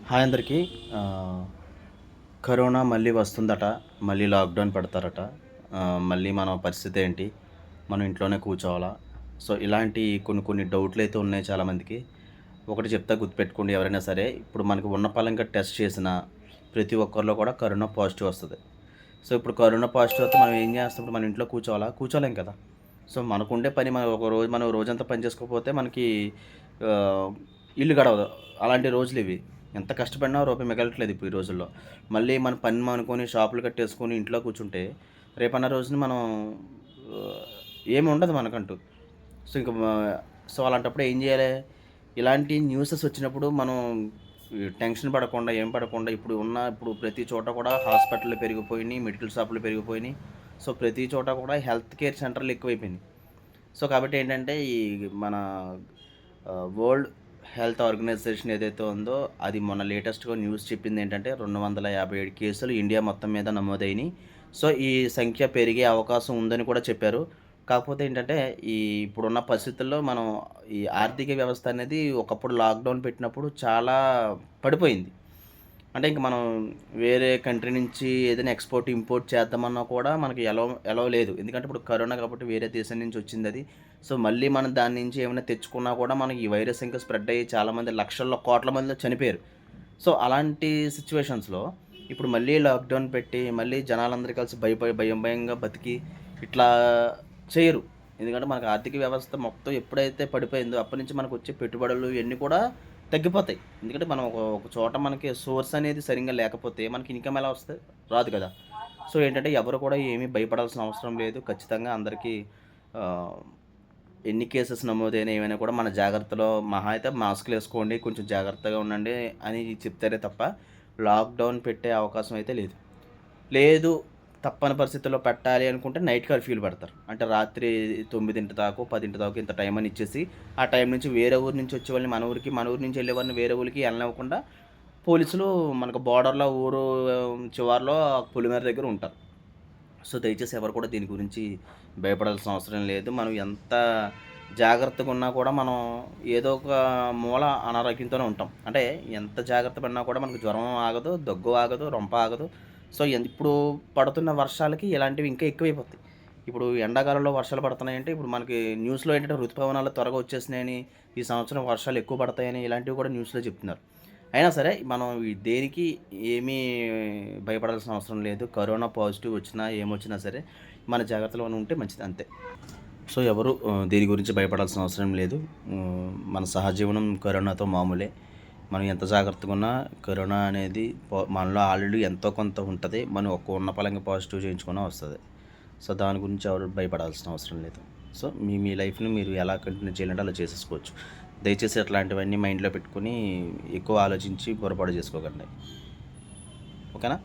Hi అందరికీ. ఆహ్, corona మళ్ళీ వస్తుందట. మళ్ళీ లాక్‌డౌన్ పెడతారట. మళ్ళీ మన పరిస్థితి ఏంటి? మనం ఇంట్లోనే కూర్చోవాలా? సో, ఇలాంటి కొన్ని కొన్ని డౌట్‌లయితే ఉన్నాయి చాలామందికి. ఒకటి చెప్తా గుర్తుపెట్టుకోండి ఎవరైనా సరే. ఇప్పుడు మనకు ఉన్న పళంగా టెస్ట్ చేసినా ప్రతి ఒక్కరిలో కూడా కరోనా పాజిటివ్ వస్తది. సో, ఇప్పుడు కరోనా పాజిటివ్ వస్తే మనం ఏం చేస్తాం? ఇప్పుడు మన ఇంట్లో కూర్చోవాలా? కూర్చోలేం కదా! సో, మనకుండే పని మనం రోజంతా పని చేసుకోకపోతే మనకి ఆహ్, ఇల్లు గడవదు. అలాంటి రోజులివి. ఎంత కష్టపడినా రూపాయి మిగలట్లేదు ఇప్పుడు ఈ రోజుల్లో. మళ్ళీ మన పని మానుకొని షాపులు కట్టేసుకొని ఇంట్లో కూర్చుంటే రేపన్న రోజున మనం ఆహ్, ఏమి ఉండదు మనకంటూ. సో, ఇంక సో, అలాంటప్పుడు ఏం జేయాలి? ఇలాంటి న్యూసెస్ వచ్చినప్పుడు మనం ఈ టెన్షన్ పడకుండా, ఏం పడకుండా ఇప్పుడు ప్రతి చోట కూడా హాస్పిటల్‌లు పెరిగిపోయినియి, మెడికల్ షాపులు పెరిగిపోయినియి. సో, ప్రతి చోట కూడా హెల్త్ కేర్ సెంటర్‌లు ఎక్కువైపోయినియి. సో, కాబట్టి ఏంటంటే ఈ మన వరల్డ్ హెల్త్ ఆర్గనైజేషన్ ఏదైతే ఉందో అది మొన్న లేటెస్ట్‌గా న్యూస్ చెప్పిందేంటంటే 257 కేసులు ఇండియా మొత్తం మీద నమోదయినియి. సో, ఈ సంఖ్య పెరిగే అవకాశం ఉందని కూడా చెప్పారు. కాకపోతే ఏంటంటే ఇప్పుడున్న పరిస్థితుల్లో మనం ఈ ఆర్థిక వ్యవస్థ అనేది ఒకప్పుడు లాక్‌డౌన్ పెట్టినప్పుడు చాలా పడిపోయింది. అంటే ఇంక మనం వేరే కంట్రీ నుంచి ఏదైనా ఎక్స్‌పోర్ట్, ఇంపోర్ట్ చేద్దామన్నా కూడా మనకి ఎలో లేదు. ఎందుకంటే ఇప్పుడు కరోనా కాబట్టి వేరే దేశం నుంచి వచ్చిందది. సో, మళ్ళీ మనం దాని నుంచి ఏమైనా తెచ్చుకున్నా కూడా మనకి ఈ వైరస్ ఇంకా స్ప్రెడ్ అయ్యి చాలామంది లక్షల్లో, కోట్ల మందిలో చనిపోయారు. సో, అలాంటి సిట్యుయేషన్స్‌లో ఇప్పుడు మళ్ళీ లాక్‌డౌన్ పెట్టి, మళ్ళీ జనాలందరూ కలిసి భయంగా బతికి ఇట్లా చేయరు. ఎందుకంటే మనకు ఆర్థిక వ్యవస్థ మొత్తం ఎప్పుడైతే పడిపోయిందో అప్పటి నుంచి మనకొచ్చే పెట్టుబడులు ఇయన్నీ కూడా తగ్గిపోతాయి. ఎందుకంటే మనం ఒక చోట మనకి సోర్స్ అనేది సరింగా లేకపోతే మనకి ఇన్‌కమ్ ఎలా వస్తది? రాదు కదా! సో, ఏంటంటే ఎవరు కూడా ఏమీ భయపడాల్సిన అవసరం లేదు. ఖచ్చితంగా అందరికీ ఆహ్, ఎన్ని కేసెస్ నమోదైనా ఏమైనా కూడా మన జాగ్రత్తలో మహా అయితే మాస్కులేసుకోండి, కొంచెం జాగ్రత్తగా ఉండండి అని చెప్తారే తప్ప లాక్‌డౌన్ పెట్టే అవకాశం అయితే లేదు. లేదు. తప్పని పరిస్థితుల్లో పెట్టాలి అనుకుంటే నైట్ కర్ఫ్యూలు పెడతారు. అంటే రాత్రి 9 దాకో, 10 దాకో ఇంత టైం అని ఇచ్చేసి, ఆ టైం నుంచి వేరే ఊరు నుంచి వచ్చేవాళ్ళని మన ఊరికి, మన ఊరు నుంచి వెళ్ళేవారిని వేరే ఊరికి ఎళ్ళనివ్వకుండా పోలీసులు మనకు బోర్డర్‌లో ఊరు చివరలో పొలిమేర దగ్గర ఉంటారు. సో, దయచేసి ఎవరు కూడా దీని గురించి భయపడాల్సిన అవసరం లేదు. మనం ఎంత జాగ్రత్తగా ఉన్నా కూడా మనం ఏదో ఒక మూల అనారోగ్యంతోనే ఉంటాం. అంటే ఎంత జాగ్రత్త పడినా కూడా మనకు జ్వరం ఆగదు, దగ్గు ఆగదు, రొంప ఆగదు. సో, ఇప్పుడు పడుతున్న వర్షాలకి ఇలాంటివి ఇంకా ఎక్కువైపోతాయి. ఇప్పుడు ఎండాకాలంలో వర్షాలు పడుతున్నాయంటే ఇప్పుడు మనకి న్యూస్‌లో ఏంటంటే ఋతుపవనాలు త్వరగా వచ్చేసినాయని, ఈ సంవత్సరం వర్షాలు ఎక్కువ పడతాయని ఇలాంటివి కూడా న్యూస్‌లో చెప్తున్నారు. అయినా సరే మనం దేనికి ఏమీ భయపడాల్సిన అవసరం లేదు. కరోనా పాజిటివ్ వచ్చినా, ఏమొచ్చినా సరే మన జాగ్రత్తలో మనం ఉంటే మంచిది అంతే. సో, ఎవరు దీని గురించి భయపడాల్సిన అవసరం లేదు. మన సహజీవనం కరోనాతో మామూలే. మనం ఎంత జాగ్రత్తగా ఉన్నా కరోనా అనేది మనలో ఆల్రెడీ ఎంతో కొంత ఉంటది. మనం ఉన్న పళంగా పాజిటివ్ చేయించుకున్నా వస్తది. సో, దాని గురించి ఎవరు భయపడాల్సిన అవసరం లేదు. సో, మీ లైఫ్‌ని మీరు ఎలా కంటిన్యూ చేయాలంటే అలా చేసేసుకోవచ్చు. దయచేసి అట్లాంటివన్నీ మైండ్‌లో పెట్టుకొని ఎక్కువ ఆలోచించి పొరపాటు చేసుకోకండి. ఓకేనా?